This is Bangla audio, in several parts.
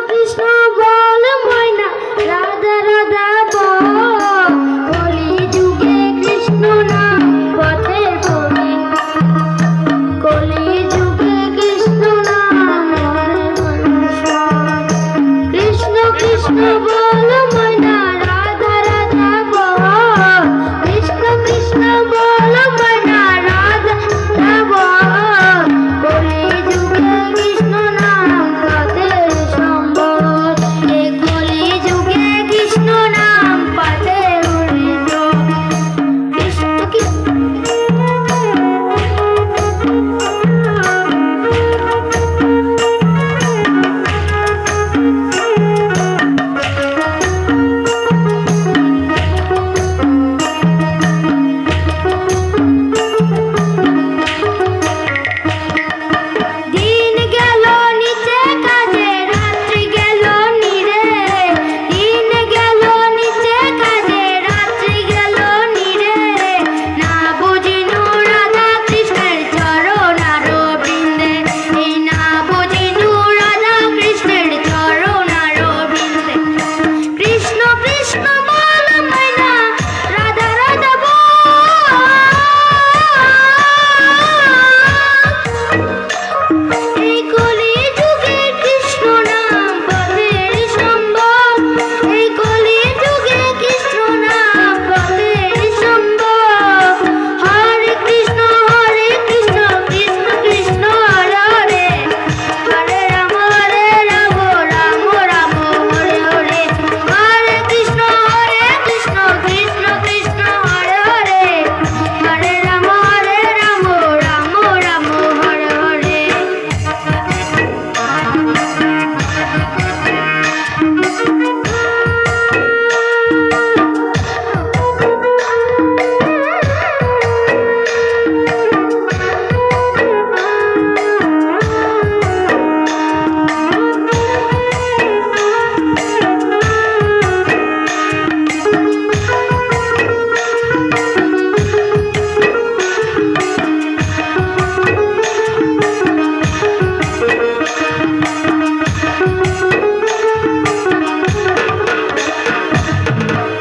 কৃষ্ণ বল ময়না রাধা রাধা বল কলি যুগে কৃষ্ণ নাম পথে পড়ে কলি যুগে কৃষ্ণ নাম কৃষ্ণ কৃষ্ণ বল ময়না রাধা রাধা বল কৃষ্ণ কৃষ্ণ বল ময়না রাধা রাধা বল কলি যুগে কৃষ্ণ নাম পথে সম্বল এই কলি যুগে কৃষ্ণ নাম পথে উড়িত কৃষ্ণ দিন গেল নিচে কাজে রাত্রি গেল নিরে দিন গেল নিচে কাজে রাত্রি গেল নিরে না বুঝিনু রাধা কৃষ্ণের চরণ আর বৃন্দে এই না বুঝিনু রাধা কৃষ্ণের চরণ আর বৃন্দে কৃষ্ণ কৃষ্ণ বল ময়না রাধা রাধা বল এই কলি যুগে কৃষ্ণ নাম পথের সম্বল এই কলি যুগে কৃষ্ণ নাম পথের সম্বল হরে কৃষ্ণ কৃষ্ণ কৃষ্ণ হরে হরে হরে রাম রাম রাম হরে হরে হরে কৃষ্ণ কৃষ্ণ কৃষ্ণ হরে হরে হরে রাম রাম রাম হরে হরে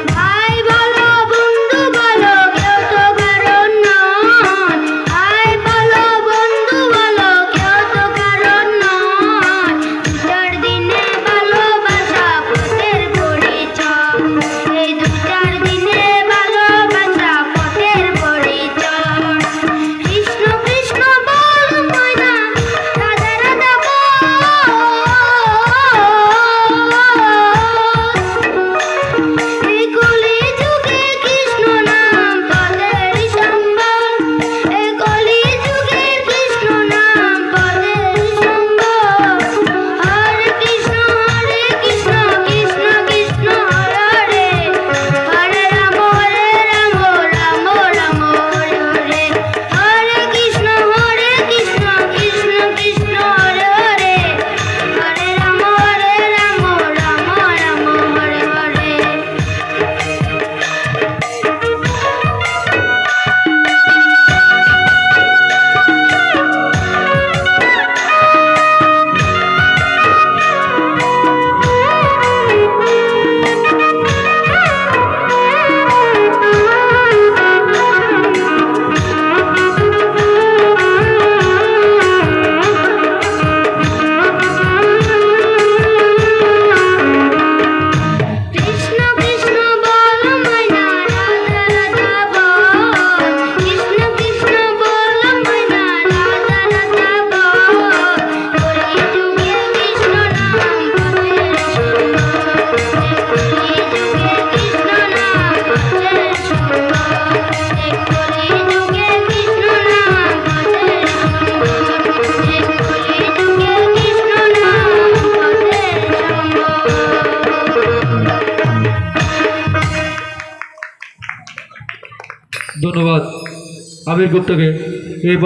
ভাই বলো বন্ধু বলো কেউ তো কারণ নয় ভাই বলো বন্ধু বলো কেউ তো কারণ নয় দু চার দিনে ভালোবাসা পথের পরিচয় এই দু চার দিনে ভালোবাসা পথের পরিচয় কৃষ্ণ কৃষ্ণ বল ময়না রাধা রাধা এই কলি যুগে কৃষ্ণ নাম পথের সম্বল এই কলি যুগে কৃষ্ণ নাম পথের সম্বল হরে কৃষ্ণ কৃষ্ণ কৃষ্ণ হরে হরে রাম রাম রাম হরে হরে হরে কৃষ্ণ কৃষ্ণ কৃষ্ণ হরে হরে হরে রাম রাম হরে হরে কৃষ্ণ কৃষ্ণ বল ময়না রাধা রাধা বল কৃষ্ণ কৃষ্ণ বল ময়না রাধা রাধা বল কলি যুগে কৃষ্ণ নাম পথের সম্বল কলি যুগে কৃষ্ণ নাম পথের সম্বল কলি যুগে কৃষ্ণ নাম পথের সম্বল কলি যুগে কৃষ্ণ নাম পথের সম্বল ধন্যবাদ আবির গুপ্তকে এই